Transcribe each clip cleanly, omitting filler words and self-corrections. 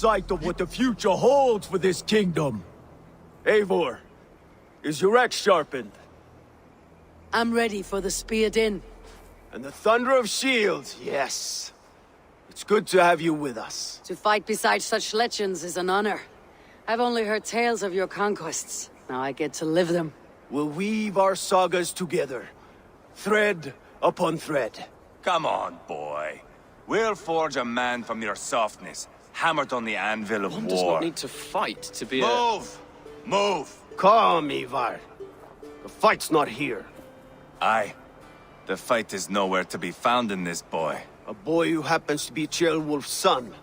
sight of what the future holds for this kingdom. Eivor, is your axe sharpened? I'm ready for the spear din. And the thunder of shields, yes. It's good to have you with us. To fight beside such legends is an honor. I've only heard tales of your conquests. Now I get to live them. We'll weave our sagas together, thread upon thread. Come on, boy. We'll forge a man from your softness, hammered on the anvil of One war. does not need to fight to be Move! Move! Calm, Ivar. The fight's not here. Aye. The fight is nowhere to be found in this boy. A boy who happens to be Ceolwulf's son.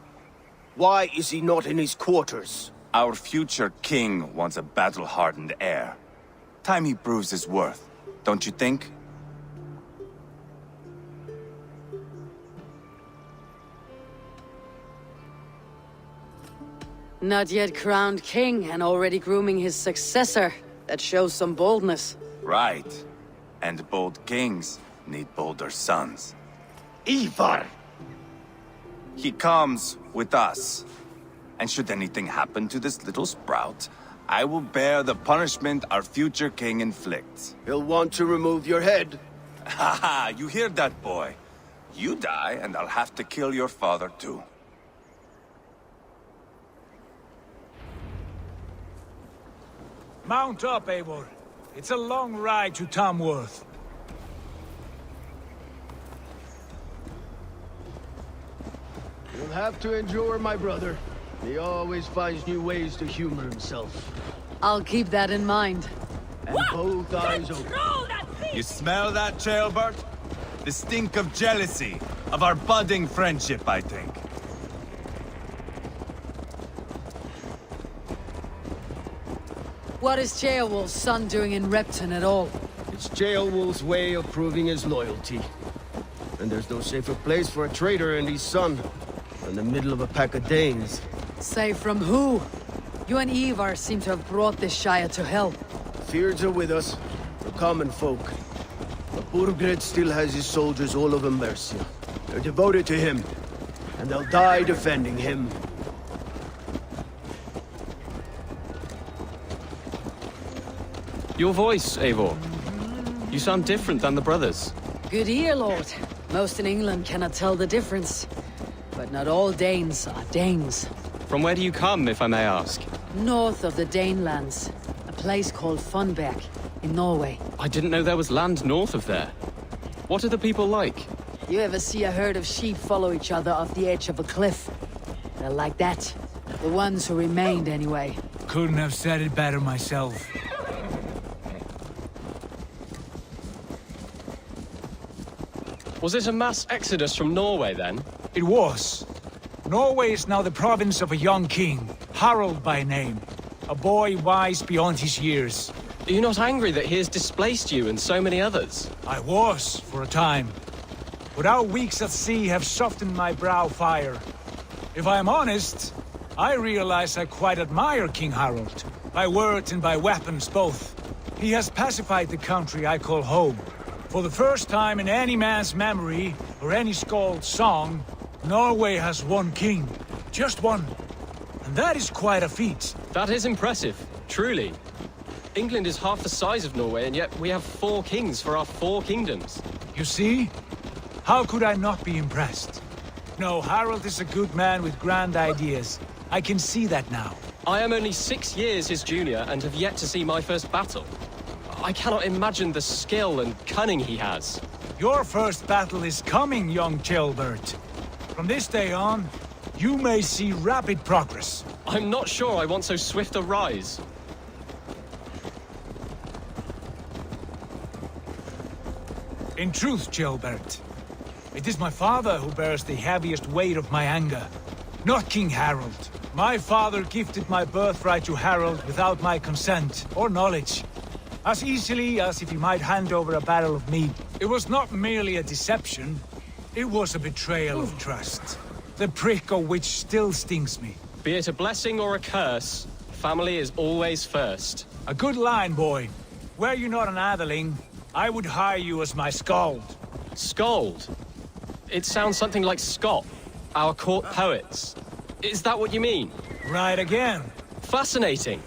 Why is he not in his quarters? Our future king wants a battle-hardened heir. Time he proves his worth, don't you think? Not yet crowned king and already grooming his successor. That shows some boldness. Right. And bold kings need bolder sons. Ivar! He comes with us. And should anything happen to this little sprout, I will bear the punishment our future king inflicts. He'll want to remove your head. Haha, you hear that, boy? You die, and I'll have to kill your father, too. Mount up, Eivor. It's a long ride to Tamworth. You'll have to endure, my brother. He always finds new ways to humor himself. I'll keep that in mind. And both eyes open. You smell that, Ceolbert? The stink of jealousy, of our budding friendship, I think. What is Ceolwulf's son doing in Repton at all? It's Ceolwulf's way of proving his loyalty. And there's no safer place for a traitor and his son than the middle of a pack of Danes. Say from who? You and Ivar seem to have brought this Shire to hell. Fears are with us, the common folk. But Burgred still has his soldiers all over Mercia. They're devoted to him, and they'll die defending him. Your voice, Eivor. You sound different than the brothers. Good ear, Lord. Most in England cannot tell the difference. But not all Danes are Danes. From where do you come, if I may ask? North of the Danelands. A place called Funberg, in Norway. I didn't know there was land north of there. What are the people like? You ever see a herd of sheep follow each other off the edge of a cliff? They're like that. The ones who remained, anyway. Couldn't have said it better myself. Was it a mass exodus from Norway, then? It was. Norway is now the province of a young king, Harald by name. A boy wise beyond his years. Are you not angry that he has displaced you and so many others? I was, for a time. But our weeks at sea have softened my brow fire. If I am honest, I realize I quite admire King Harald. By words and by weapons both. He has pacified the country I call home. For the first time in any man's memory, or any skald's song, Norway has one king. Just one. And that is quite a feat. That is impressive, truly. England is half the size of Norway, and yet we have 4 kings for our 4 kingdoms. You see? How could I not be impressed? No, Harald is a good man with grand ideas. I can see that now. I am only 6 years his junior and have yet to see my first battle. I cannot imagine the skill and cunning he has. Your first battle is coming, young Ceolbert. From this day on, you may see rapid progress. I'm not sure I want so swift a rise. In truth, Ceolbert, it is my father who bears the heaviest weight of my anger, not King Harald. My father gifted my birthright to Harald without my consent or knowledge. As easily as if he might hand over a barrel of mead. It was not merely a deception, it was a betrayal of trust. The prick of which still stings me. Be it a blessing or a curse, family is always first. A good line, boy. Were you not an atheling, I would hire you as my skald. Skald? It sounds something like Scott, our court poets. Is that what you mean? Right again. Fascinating.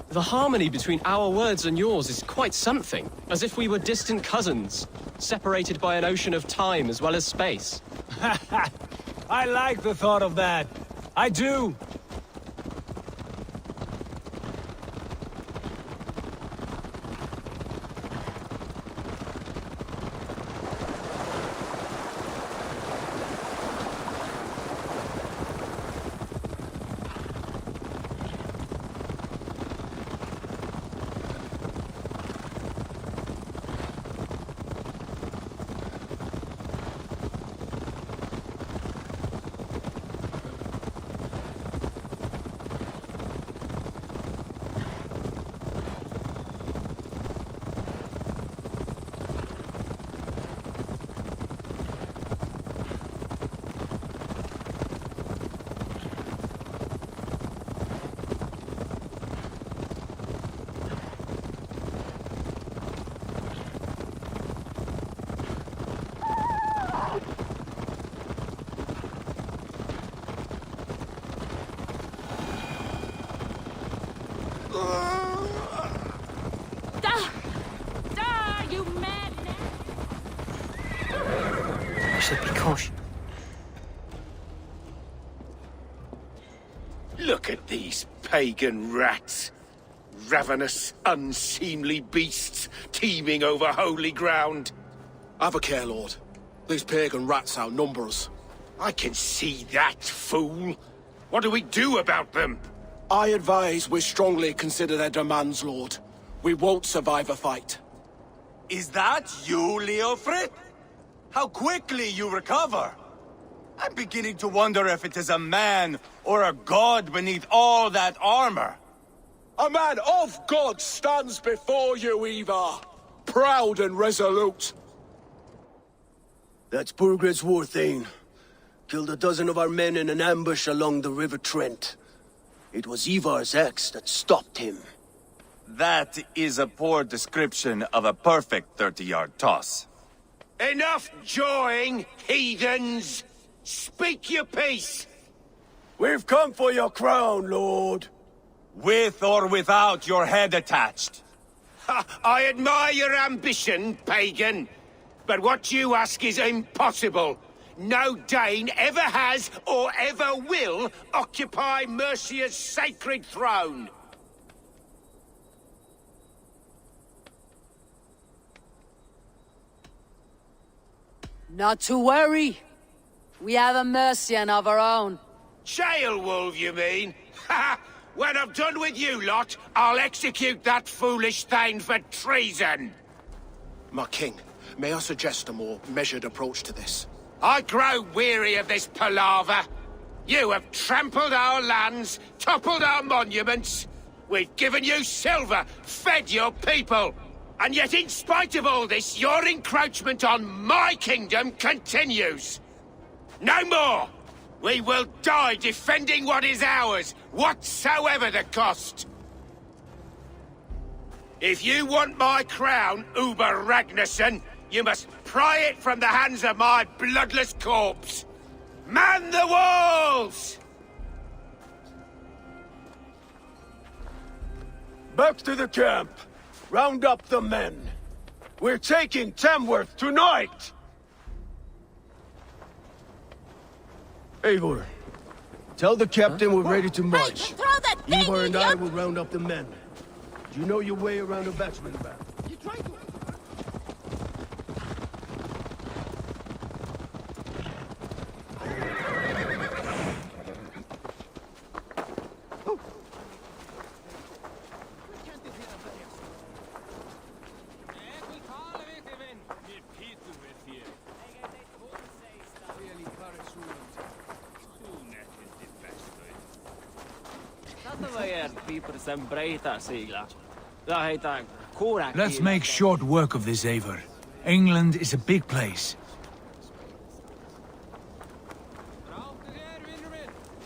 The harmony between our words and yours is quite something. As if we were distant cousins, separated by an ocean of time as well as space. I like the thought of that. I do. You madman! I should be cautious. Look at these pagan rats. Ravenous, unseemly beasts teeming over holy ground. Have a care, Lord. These pagan rats outnumber us. I can see that, fool. What do we do about them? I advise we strongly consider their demands, Lord. We won't survive a fight. Is that you, Leofrid? How quickly you recover! I'm beginning to wonder if it is a man or a god beneath all that armor. A man of God stands before you, Ivar. Proud and resolute. That's Burgred's war thane. Killed a dozen of our men in an ambush along the River Trent. It was Ivar's axe that stopped him. That is a poor description of a perfect 30-yard toss. Enough jawing, heathens! Speak your piece! We've come for your crown, Lord. With or without your head attached. Ha, I admire your ambition, pagan. But what you ask is impossible. No Dane ever has or ever will occupy Mercia's sacred throne. Not to worry. We have a Mercian of our own. Jailwolf, you mean? Ha! When I'm done with you lot, I'll execute that foolish thing for treason. My king, may I suggest a more measured approach to this? I grow weary of this palaver. You have trampled our lands, toppled our monuments. We've given you silver, fed your people. And yet in spite of all this, your encroachment on my kingdom continues. No more! We will die defending what is ours, whatsoever the cost. If you want my crown, Uber Ragnarsson, you must pry it from the hands of my bloodless corpse. Man the walls! Back to the camp. Round up the men. We're taking Tamworth tonight! Eivor, tell the captain we're ready to march. Hey, throw that thing, Eivor and I idiot! will round up the men. Do you know your way around a batsman back? You tried to... Let's make short work of this, Eivor. England is a big place.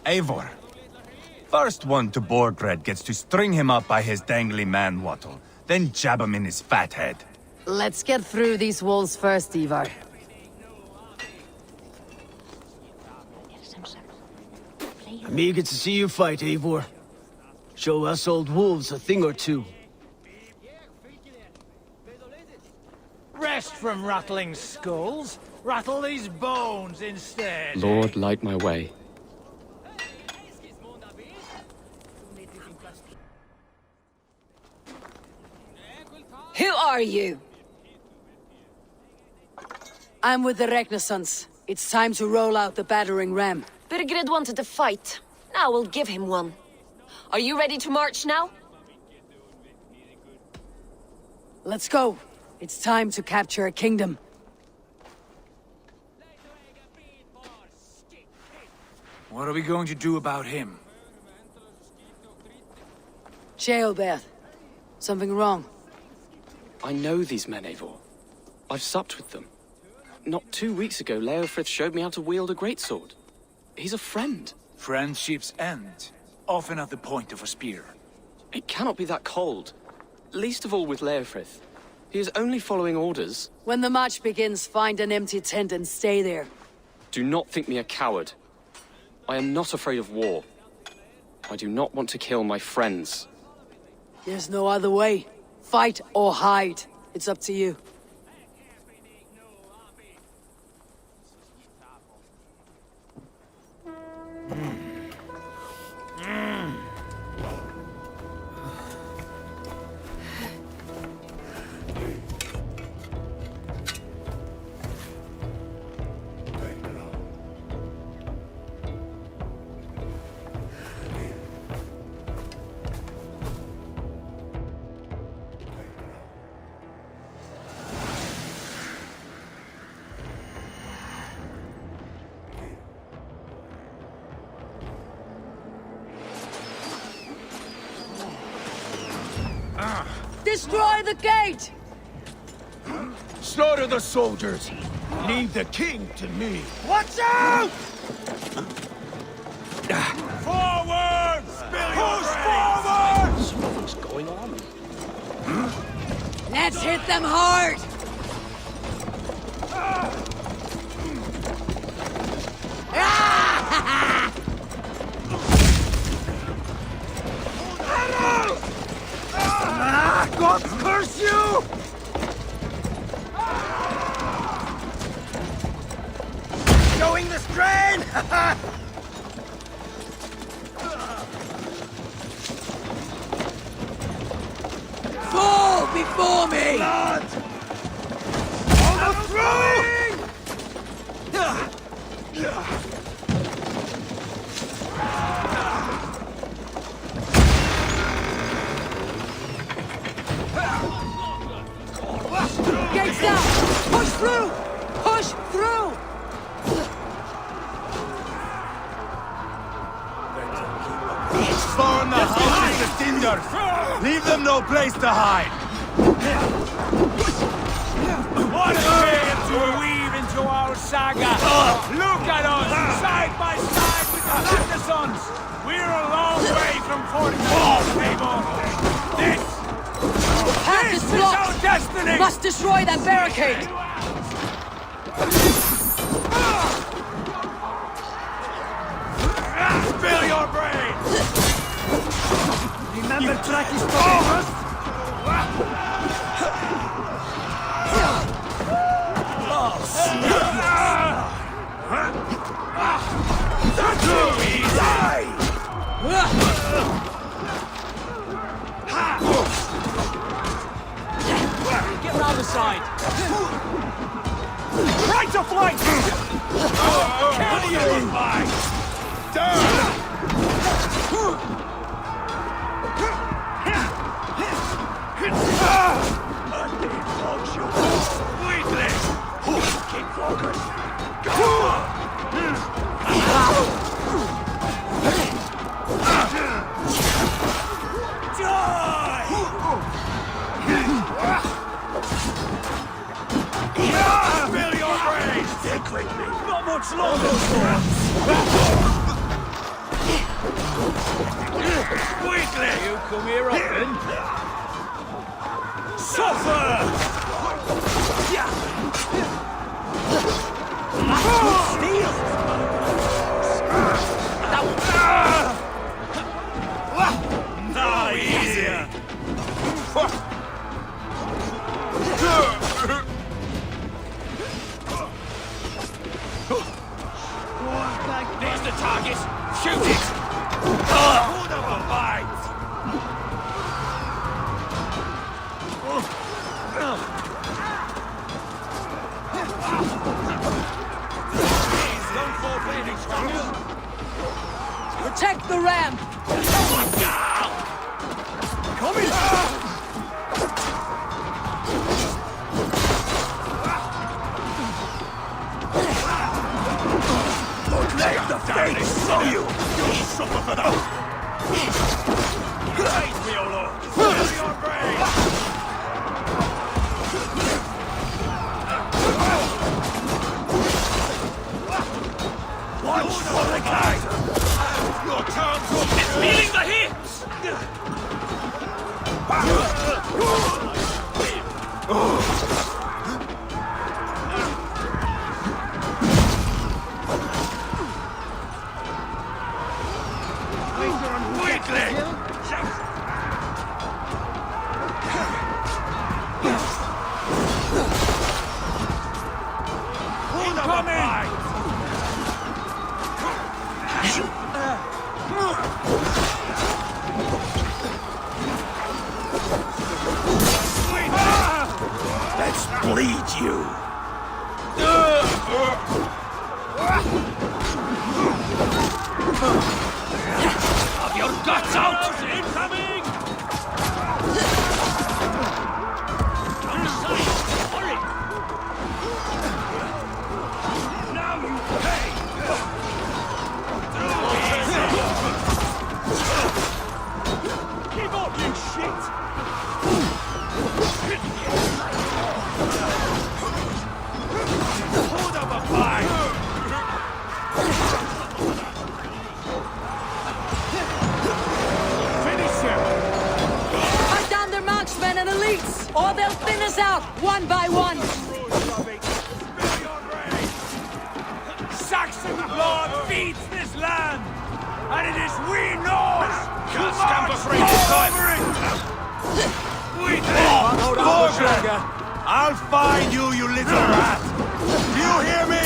Eivor. First one to Borgred gets to string him up by his dangly man-wattle, then jab him in his fat head. Let's get through these walls first, Ivar. I'm eager to see you fight, Eivor. Show us old wolves a thing or two. Rest from rattling skulls. Rattle these bones instead. Lord, light my way. Who are you? I'm with the Renaissance. It's time to roll out the battering ram. Birgrid wanted to fight. Now we'll give him one. Are you ready to march now? Let's go. It's time to capture a kingdom. What are we going to do about him? Sheobeth. Something wrong. I know these men, Eivor. I've supped with them. Not 2 weeks ago, Leofrith showed me how to wield a greatsword. He's a friend. Friendships end, often at the point of a spear. It cannot be that cold. Least of all with Leofrith. He is only following orders. When the march begins, find an empty tent and stay there. Do not think me a coward. I am not afraid of war. I do not want to kill my friends. There's no other way. Fight or hide. It's up to you. Destroy the gate! Slaughter the soldiers! Leave the king to me! Watch out! Forward! Push forward! Something's going on. Let's hit them hard! God curse you! Showing the strain! Fall before me! Blood! Almost through! Gates down! Push through! Push through! Burn the houses to cinders! Leave them no place to hide! What a tale to weave into our saga! Look at us, side by side with the Renaissance! We're a long way from fortified people! This Path is is blocked! our destiny! Must destroy that barricade! Spill your brains! Remember Traki's first? Get round the side! Right to flank! Kill you! Spill your brains! Stick with me! Not much longer! Quickly! You come here often? Suffer! Steel! plan! Let the face show you! You'll suffer for that! Praise me, O Lord! Fill your brain! One for the guide! Your terms will be feeling the hips! Let's bleed you! Have your guts out! Incoming! Hurry! Now you pay! Give up, you shit! Hold up a fight! Finish him! Cut down their marksmen and elites, or they'll thin us out, one by one! Saxon blood feeds this land, and it is we Norse! Can't stand for free this time! I'll find you, you little rat! Do you hear me?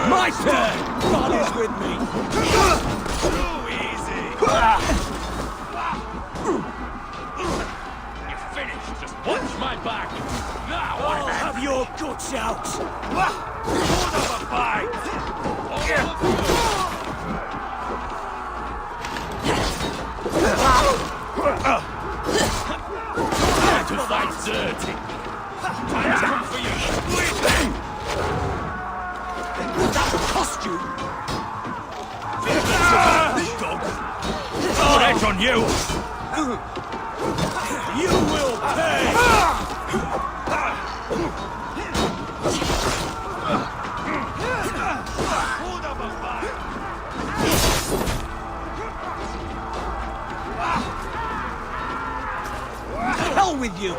My turn! God is with me! Too easy! You're finished! Just watch my back! Now I'll have your guts out! Hold up a fight! Time to fight dirty! Time to come for you! That will cost you! Dog! Put edge on you! You will pay! Hold up a fight! Hell with you!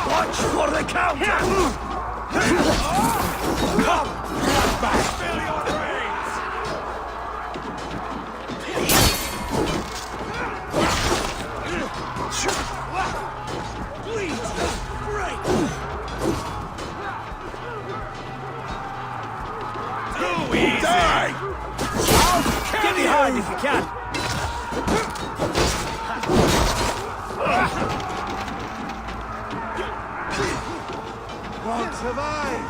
Watch for the counter! Come! Back! Fill your brains! Please! Break! Too easy! Die! Get behind if you can! Won't survive!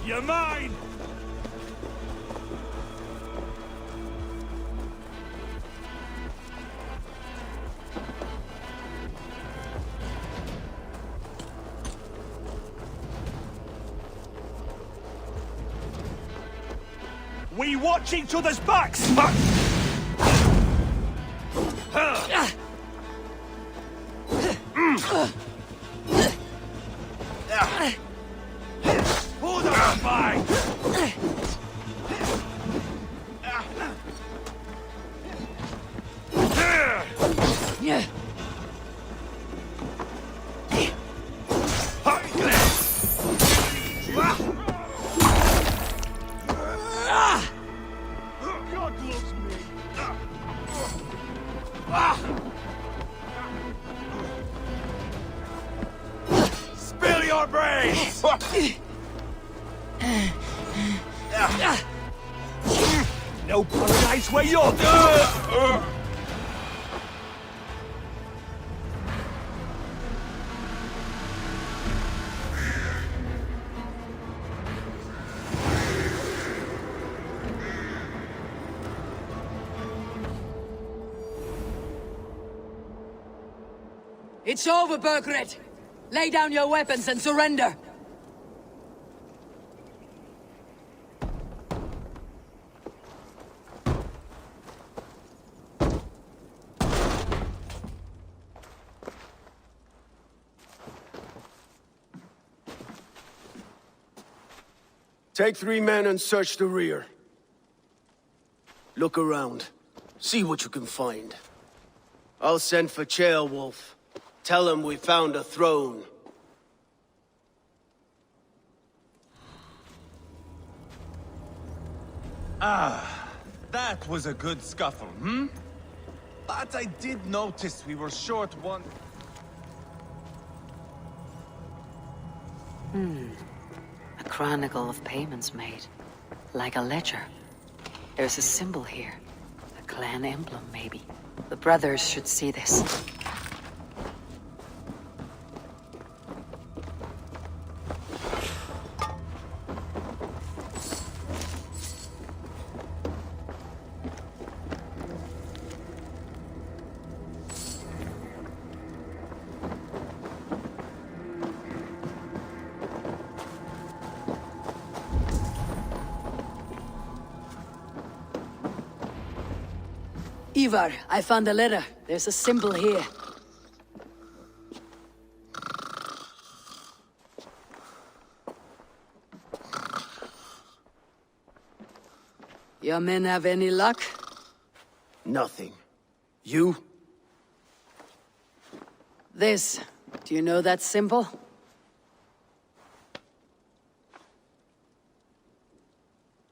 You You're mine! We watch each other's backs! Hold on, fine! God loves me! Spill your brains! No paradise where you're going! It's over, Burgred! Lay down your weapons and surrender! Take 3 men and search the rear. Look around. See what you can find. I'll send for Ceolwulf. Tell him we found a throne. That was a good scuffle, hmm? But I did notice we were short one... A chronicle of payments made. Like a ledger. There's a symbol here. A clan emblem, maybe. The brothers should see this. Ivar, I found a letter. There's a symbol here. Your men have any luck? Nothing. You? This. Do you know that symbol?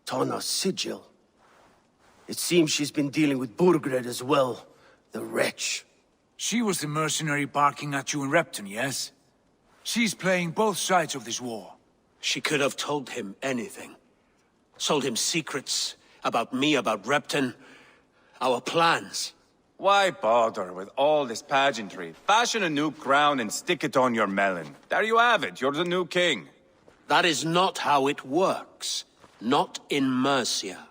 Tana's sigil. It seems she's been dealing with Burgred as well. The wretch. She was the mercenary barking at you in Repton, yes? She's playing both sides of this war. She could have told him anything. Sold him secrets about me, about Repton, our plans. Why bother with all this pageantry? Fashion a new crown and stick it on your melon. There you have it, you're the new king. That is not how it works. Not in Mercia.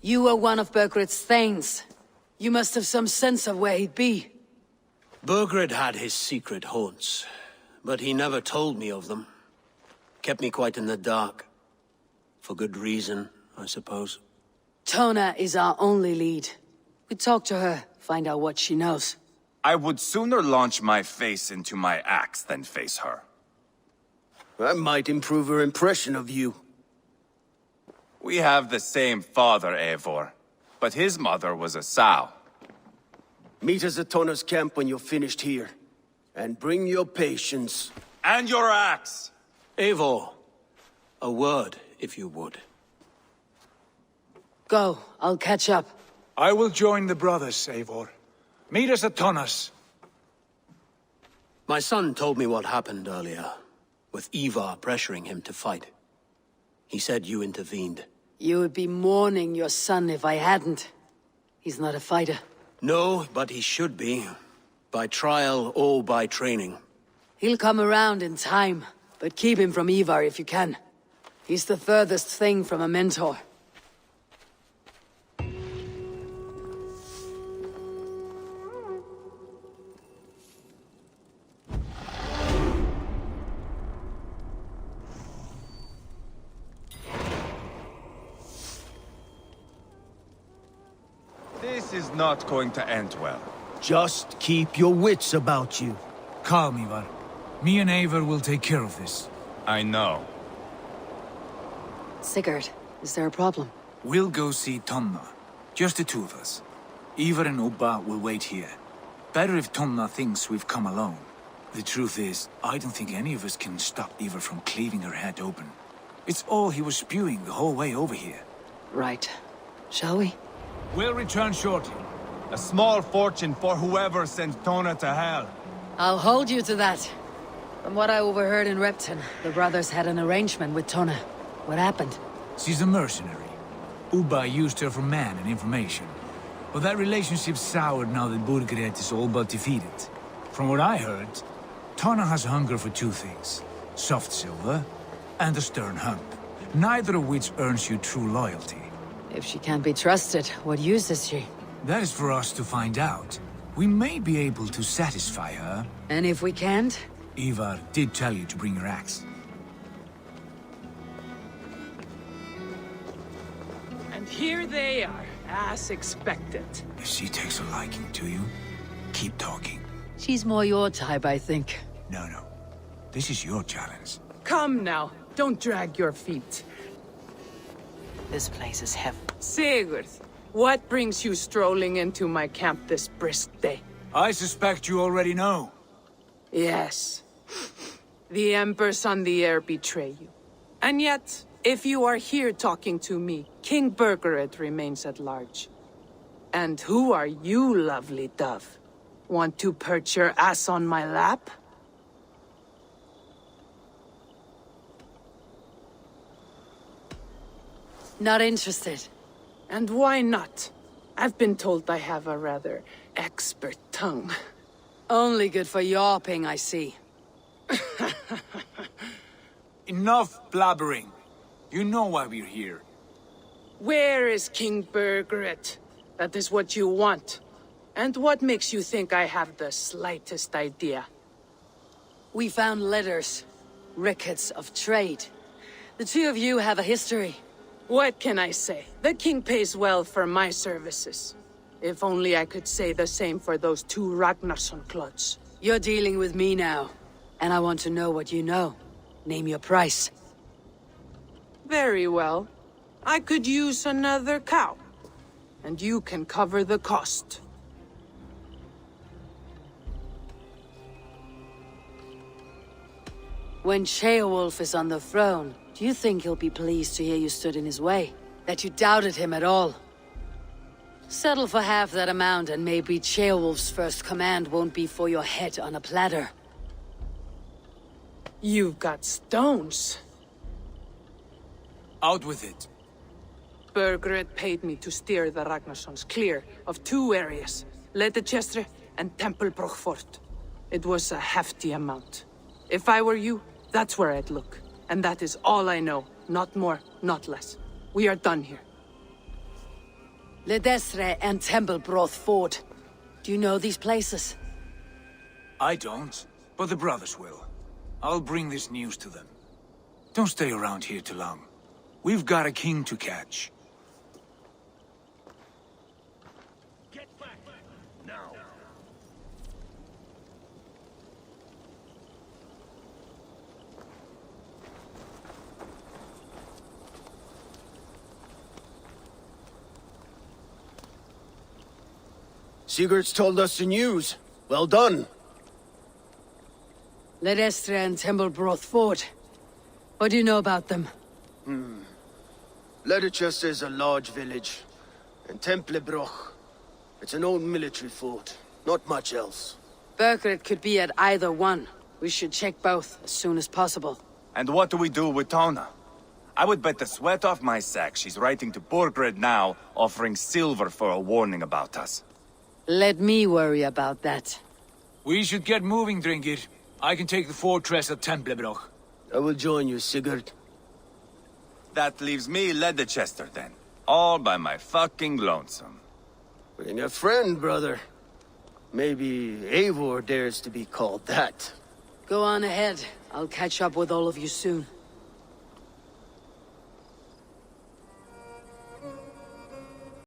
You were one of Burgred's thanes. You must have some sense of where he'd be. Burgred had his secret haunts, but he never told me of them. Kept me quite in the dark. For good reason, I suppose. Tona is our only lead. We talk to her, find out what she knows. I would sooner launch my face into my axe than face her. That might improve her impression of you. We have the same father, Eivor, but his mother was a sow. Meet us at Tona's camp when you're finished here. And bring your patience. And your axe! Eivor, a word, if you would. Go, I'll catch up. I will join the brothers, Eivor. Meet us at Tonas. My son told me what happened earlier, with Ivar pressuring him to fight. He said you intervened. You would be mourning your son if I hadn't. He's not a fighter. No, but he should be. By trial or by training. He'll come around in time, but keep him from Ivar if you can. He's the furthest thing from a mentor. This is not going to end well. Just keep your wits about you. Calm, Ivar. Me and Eivor will take care of this. I know. Sigurd, is there a problem? We'll go see Tonna. Just the two of us. Ivar and Ubba will wait here. Better if Tonna thinks we've come alone. The truth is, I don't think any of us can stop Ivar from cleaving her head open. It's all he was spewing the whole way over here. Right. Shall we? We'll return shortly. A small fortune for whoever sends Tona to hell. I'll hold you to that. From what I overheard in Repton, the brothers had an arrangement with Tona. What happened? She's a mercenary. Ubba used her for man and information. But that relationship soured now that Burgred is all but defeated. From what I heard, Tona has hunger for two things. Soft silver and a stern hump. Neither of which earns you true loyalty. If she can't be trusted, what use is she? That is for us to find out. We may be able to satisfy her. And if we can't? Ivar did tell you to bring your axe. And here they are, as expected. If she takes a liking to you, keep talking. She's more your type, I think. No. This is your challenge. Come now, don't drag your feet. This place is heaven. Sigurd, what brings you strolling into my camp this brisk day? I suspect you already know. Yes. The Embers on the air betray you. And yet, if you are here talking to me, King Burgred remains at large. And who are you, lovely dove? Want to perch your ass on my lap? Not interested. And why not? I've been told I have a rather expert tongue. Only good for yawping, I see. Enough blabbering. You know why we're here. Where is King Burgred? That is what you want. And what makes you think I have the slightest idea? We found letters. Records of trade. The two of you have a history. What can I say? The king pays well for my services. If only I could say the same for those two Ragnarsson clods. You're dealing with me now. And I want to know what you know. Name your price. Very well. I could use another cow. And you can cover the cost. When Ceolwulf is on the throne, do you think he'll be pleased to hear you stood in his way? That you doubted him at all? Settle for half that amount and maybe Ceolwulf's first command won't be for your head on a platter. You've got stones. Out with it. Burgred paid me to steer the Ragnarssons clear of two areas, Letechestre and Templebroch Fort. It was a hefty amount. If I were you, that's where I'd look. And that is all I know. Not more, not less. We are done here. Ledestre and Templebroth Fort. Do you know these places? I don't, but the brothers will. I'll bring this news to them. Don't stay around here too long. We've got a king to catch. Get back! Now! Sigurd's told us the news. Well done. Ledestre and Templebroth Fort. What do you know about them? Letechester is a large village. And Templebroch. It's an old military fort. Not much else. Burgred could be at either one. We should check both as soon as possible. And what do we do with Tona? I would bet the sweat off my sack she's writing to Burgred now, offering silver for a warning about us. Let me worry about that. We should get moving, Dringir. I can take the fortress at Templebroch. I will join you, Sigurd. That leaves me Leicester then. All by my fucking lonesome. Bring a friend, brother. Maybe Eivor dares to be called that. Go on ahead. I'll catch up with all of you soon.